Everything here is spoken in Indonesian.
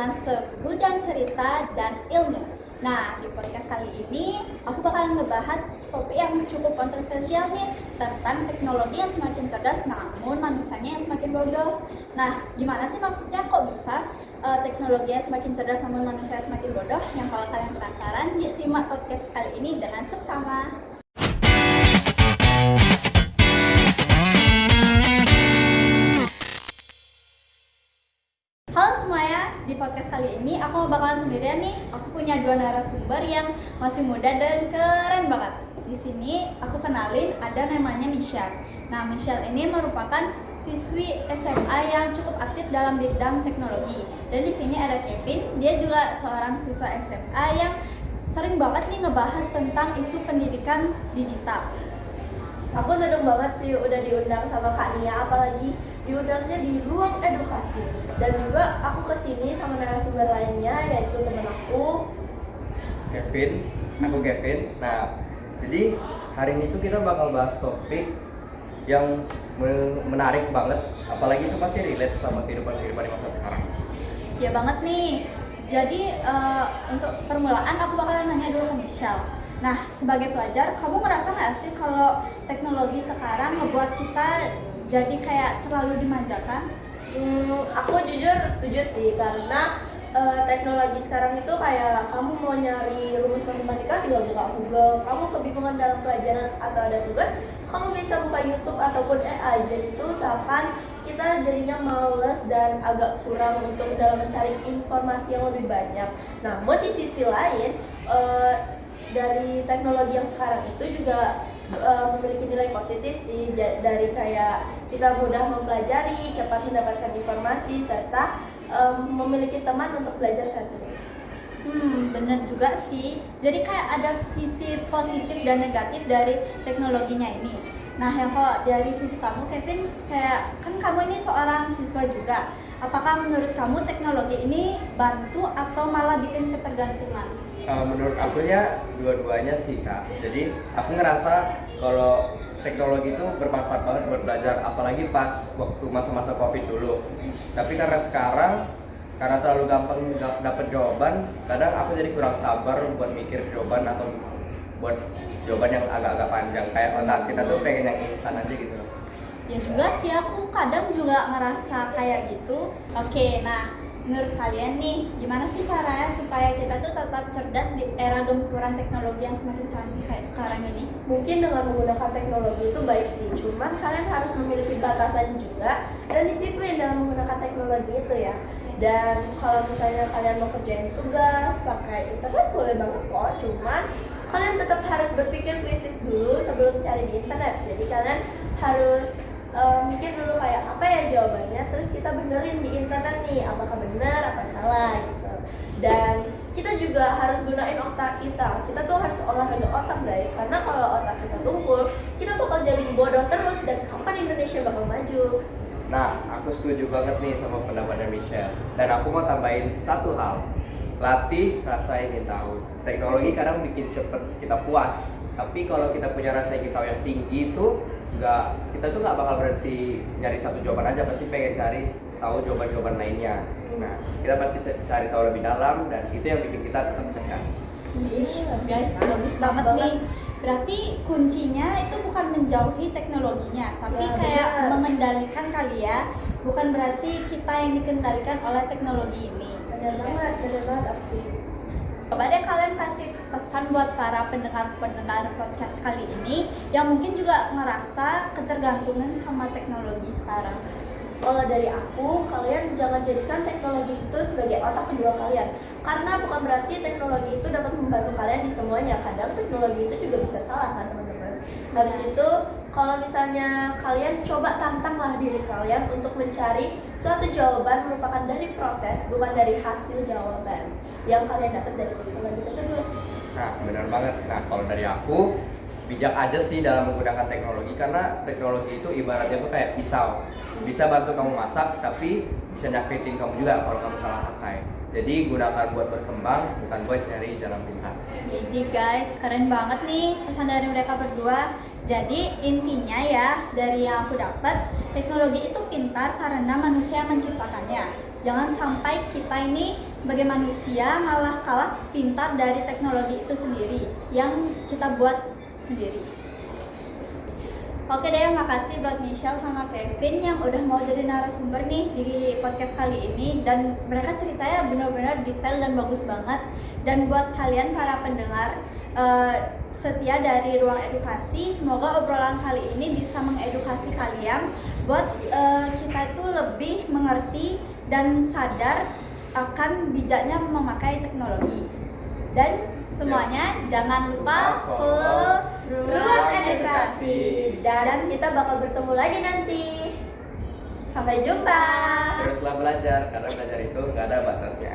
dengan segudang cerita dan ilmu. Nah, di podcast kali ini aku bakalan ngebahas topik yang cukup kontroversial nih tentang teknologi yang semakin cerdas namun manusianya yang semakin bodoh. Nah, gimana sih maksudnya kok bisa teknologi yang semakin cerdas namun manusia yang semakin bodoh? Yang kalau kalian penasaran, yuk simak podcast kali ini dengan seksama. Halo semuanya, di podcast kali ini aku bakalan sendirian nih. Aku punya dua narasumber yang masih muda dan keren banget. Di sini aku kenalin ada namanya Michelle. Nah, Michelle ini merupakan siswi SMA yang cukup aktif dalam bidang teknologi. Dan di sini ada Kevin, dia juga seorang siswa SMA yang sering banget nih ngebahas tentang isu pendidikan digital. Aku seneng banget sih udah diundang sama Kak Nia, apalagi diundangnya di ruang edukasi. Dan juga aku kesini sama narasumber lainnya, yaitu temen aku Kevin. Nah, jadi hari ini tuh kita bakal bahas topik yang menarik banget, apalagi itu pasti relate sama kehidupan di masa sekarang. Ya banget nih. Jadi untuk permulaan aku bakalan nanya dulu ke Michelle. Nah, sebagai pelajar, kamu ngerasa nggak sih kalau teknologi sekarang ngebuat kita jadi kayak terlalu dimanjakan? Aku jujur setuju sih, karena teknologi sekarang itu kayak kamu mau nyari rumus matematika tinggal buka Google, kamu kebingungan dalam pelajaran atau ada tugas, kamu bisa buka YouTube ataupun AI. Jadi itu seakan kita jadinya males dan agak kurang untuk dalam mencari informasi yang lebih banyak. Namun di sisi lain, dari teknologi yang sekarang itu juga memiliki nilai positif sih, dari kayak kita mudah mempelajari, cepat mendapatkan informasi, serta memiliki teman untuk belajar satu. Bener juga sih. Jadi kayak ada sisi positif dan negatif dari teknologinya ini. Nah, ya kok dari sisi kamu, Kevin, kayak kan kamu ini seorang siswa juga. Apakah menurut kamu teknologi ini bantu atau malah bikin ketergantungan? Menurut aku ya dua-duanya sih Kak. Jadi aku ngerasa kalau teknologi itu bermanfaat banget buat belajar, apalagi pas waktu masa-masa COVID dulu. Tapi karena sekarang terlalu gampang dapat jawaban, kadang aku jadi kurang sabar buat mikir jawaban atau buat jawaban yang agak-agak panjang. Kayak otak kita tuh pengen yang instan aja gitu. Ya juga sih, aku kadang juga ngerasa kayak gitu. Oke, nah menurut kalian nih, gimana sih caranya supaya kita tuh tetap cerdas di era gempuran teknologi yang semakin canggih kayak sekarang ini? Mungkin dengan menggunakan teknologi itu baik sih, cuman kalian harus memiliki batasan juga dan disiplin dalam menggunakan teknologi itu ya. Dan kalau misalnya kalian mau kerjain tugas pakai internet boleh banget kok, cuman kalian tetap harus berpikir kritis dulu sebelum cari di internet. Jadi kalian harus mikir dulu kayak apa ya jawabannya, terus kita benerin di internet nih apakah benar apa salah gitu. Dan kita juga harus gunain otak kita tuh harus olahraga otak guys, karena kalau otak kita tumpul kita bakal jadi bodoh terus dan kapan Indonesia bakal maju. Nah, aku setuju banget nih sama pendapatnya Michelle. Dan aku mau tambahin satu hal, latih rasa ingin tahu. Teknologi kadang bikin cepet kita puas, tapi kalau kita punya rasa ingin tahu yang tinggi itu kita tuh nggak bakal berhenti nyari satu jawaban aja, pasti pengen cari tahu jawaban-jawaban lainnya. Nah, kita pasti cari tahu lebih dalam dan itu yang bikin kita tetap cerdas. Guys, bagus banget nih. Berarti kuncinya itu bukan menjauhi teknologinya, tapi Ya, kayak benar. mengendalikan kali ya. Bukan berarti kita yang dikendalikan oleh teknologi ini. Bener banget aku setuju. Coba deh kalian kasih pesan buat para pendengar podcast kali ini yang mungkin juga ngerasa ketergantungan sama teknologi sekarang. Kalau dari aku, kalian jangan jadikan teknologi itu sebagai otak kedua kalian, karena bukan berarti teknologi itu dapat membantu kalian di semuanya. Kadang teknologi itu juga bisa salah kan teman-teman. Habis itu kalau misalnya kalian coba tantanglah diri kalian untuk mencari suatu jawaban merupakan dari proses, bukan dari hasil jawaban yang kalian dapat dari teknologi tersebut. Nah, benar banget. Nah, kalau dari aku, bijak aja sih dalam menggunakan teknologi, karena teknologi itu ibaratnya tuh kayak pisau. Bisa bantu kamu masak, tapi bisa nyakitin kamu juga kalau kamu salah pakai. Jadi gunakan buat berkembang, bukan buat nyari jalan pintas. Jadi guys, keren banget nih pesan dari mereka berdua. Jadi intinya ya, dari yang aku dapat, teknologi itu pintar karena manusia yang menciptakannya. Jangan sampai kita ini sebagai manusia malah kalah pintar dari teknologi itu sendiri yang kita buat sendiri. Oke deh, makasih buat Michelle sama Kevin yang udah mau jadi narasumber nih di podcast kali ini, dan mereka ceritanya benar-benar detail dan bagus banget. Dan buat kalian para pendengar setia dari Ruang Edukasi, semoga obrolan kali ini bisa mengedukasi kalian buat kita itu lebih mengerti dan sadar akan bijaknya memakai teknologi. Dan semuanya jangan lupa follow Ruang Edukasi, dan kita bakal bertemu lagi nanti. Sampai jumpa. Teruslah belajar, karena belajar itu nggak ada batasnya.